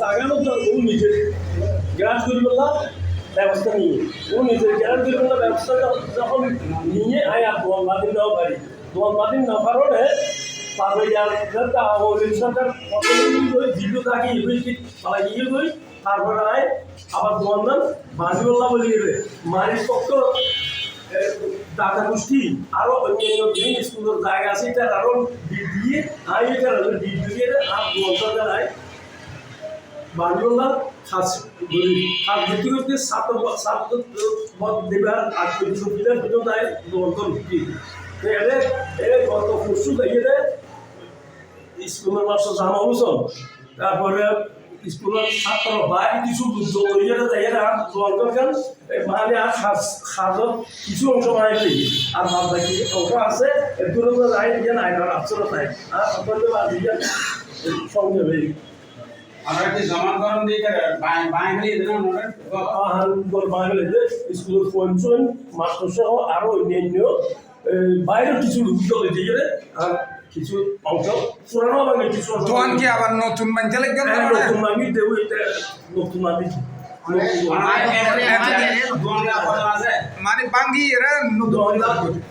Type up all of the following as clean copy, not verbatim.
জায়গা মতো ও নিজের গ্রাস করি বললাম ব্যবস্থা নিয়ে ও নিজের গ্রাস করি বললাম ব্যবস্থা যখন নিয়ে আয় আর দোয়াল বাদিন নাও পারি দোয়াল বাদিন না পারলে তারপরে সরকার জিল্লু থাকি পালাই করি তারপরে আয় আবার দোয়াল নাম বাজিবল্লা বলি মারির পক্ষ দাদা গোষ্ঠী আরো অন্যান্য বিভিন্ন স্কুলের জায়গা আছে এটা আরো দিয়ে আয় এটা দিয়ে আর দোয়াল আয় বাজিবল্লা খাস আর ভর্তি করতে ছাত্র দেবার আর সুবিধার ভিতর দেয় দোয়াল ভিত্তি গত পরশু দেখে স্কুলের মাস্টার জামা হোসেন তারপরে স্কুলের ছাত্র ভাই কিছু মানে আর সাজত কিছু অংশ বানাইলি আর ভাব দেখি অংশ আছে এগুলো যাই দিয়ে নাই আর আফসরত নাই আর সঙ্গে ভাই আমরা কি জমা করেন দিয়ে বাইরে স্কুলের পঞ্চম মাস্টার সহ আরো অন্যান্য বাইরের কিছু চলে দিয়ে আর কিছু অংশ পুরানো ভাঙে কিছু দোয়ান কি আবার নতুন বানতে লাগবে নতুন ভাঙি দেব এটা নতুন ভাঙি মানে বাঙ্গি এরা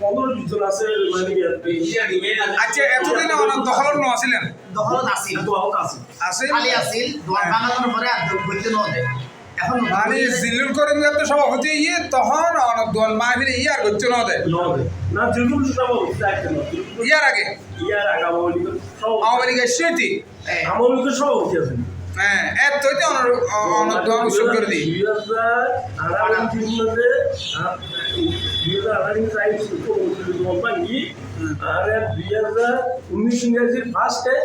15-20 জন আছে আচ্ছা এতদিন দখল নছিলেন দখলত আছিল আছে খালি আছিল দোয়ান ভাঙানোর পরে আর বলতে ন দেয় এখন মানে জিল্লুল করিম তো সভাপতি ইয়ে তখন দোয়ান মাহফিলে ইয়ে আর করছে না দেয় না জিল্লুল সভাপতি ইয়ার আগে আওয়ামী লীগের স্মৃতি আওয়ামী লীগের সভাপতি আছে হ্যাঁ এত তো অনদোয়ান উৎসব করে দিই 2019 ইংরেজির ফার্স্টে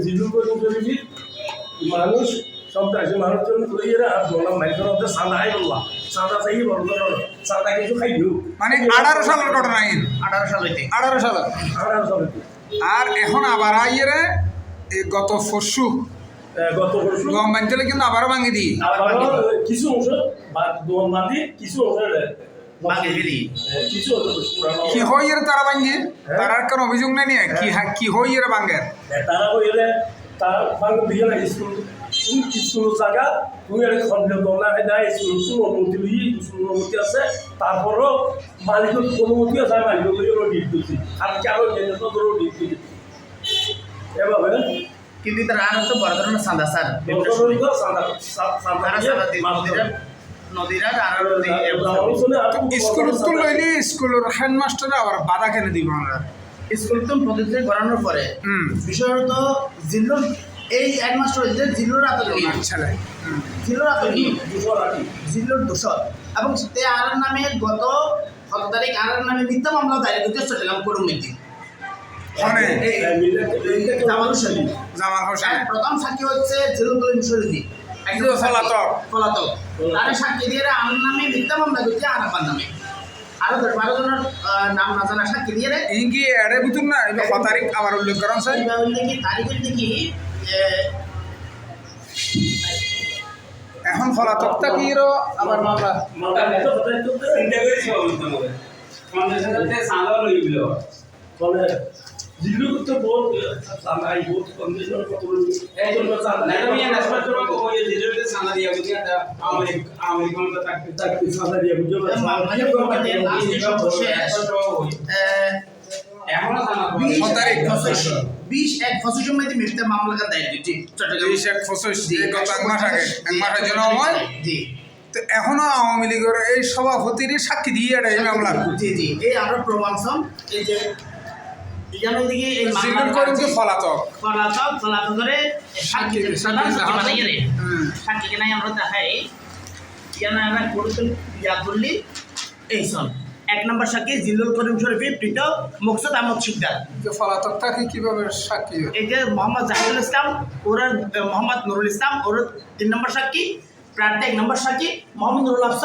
জিল্লুল করিম শরীফ মানুষ সন্ত্রাসী মানুষজন লইয়েরা আর বললাম মাইকের মধ্যে সাদাই বললাম সাদা চাই বড় সাদা কিছু খাই দিও মানে 18 সালের ঘটনা 18 সাল হইতে 18 সাল আর এখন আবার আইয়েরা গত পরশু দোয়ান বানতে কিন্তু আবারও ভাঙি দিই কিছু অংশ দোয়ান বাঁধি কিছু অংশ বাকি ফেলি কিছু কি হয় এর তারা ভাঙ্গে তারার কোনো অভিযোগ নাই নিয়ে কি হয় এর ভাঙ্গের তারা হইলে তার ভাঙ্গ দিয়ে না স্কুল জায়গা তুমি একটা খন্ড দোলা দেয় স্কুল অনুমতি লই স্কুল অনুমতি আছে তারপরও মালিকের অনুমতি আছে মালিকের ডিট দিচ্ছি আর কেন ডিট দিচ্ছি এভাবে কিন্তু তার আর তো বড় ধরনের সাদা স্যার নদীরা স্কুল লইলে স্কুলের হেডমাস্টার আবার বাধা কেন দিব আমরা স্কুল তো প্রতিষ্ঠা করানোর পরে বিশেষত জিল্লুর এই হেডমাস্টার হচ্ছে জিল্লুর আতঙ্কি ছেলে জিল্লুর আতঙ্কি জিল্লুর দোষর এবং তে আর নামে গত 7 তারিখ আর নামে মিথ্যা মামলা দায়ের করতে চট্টগ্রাম করুমিতি জামাল হোসেন প্রথম সাক্ষী হচ্ছে জিল্লুল করিম শরীফ একদম পলাতক তার সাক্ষী দিয়ে আমার নামে মিথ্যা মামলা করছে আর আপনার নামে আরো 10-12 জনের নাম না জানা সাক্ষী দিয়ে কি এর ভিতর না তারিখ আবার উল্লেখ করেন স্যার তারিখের দিকে এখন ফলাতকটা কি আবার মামলা চিন্তা করেছি জিল্লু তো বহুত সামাই বহুত কন্ডিশন কত একজন না আমি নাসমাত করব ওই জিল্লুতে সানা দিয়া বুঝিয়া আমেরিকান তো তাকে সাদা দিয়ে বুঝো মানে কোম্পানি এখনো সানা 20-1 মধ্যে মিথ্যা মামলা দায়ের দিচ্ছি চট্টগ্রাম 20-1 গত এক মাসের জন্য হয় জি তো এখনো আওয়ামী লীগের এই সভাপতির সাক্ষী দিয়ে এই মামলা জি এই আমরা প্রমাণ এই যে ইয়ানো দিকে এই জিল্লুল করিমকে ফলাতক করে সাক্ষী সাক্ষী নাই আমরা দেখাই ইয়ানো আমরা করতে বললি এই সব 1 নম্বর সাক্ষী জিল্লুল করিম শরীফ প্রীত মুকসুদ আহমদ শিকদার যে ফলাতকটাকে কিভাবে সাক্ষী এই যে মোহাম্মদ জাহিদুল ইসলাম ওর মোহাম্মদ নুরুল ইসলাম ওর 3 নম্বর সাক্ষী প্রার্থী 1 নম্বর সাক্ষী মোহাম্মদ নুরুল আফসার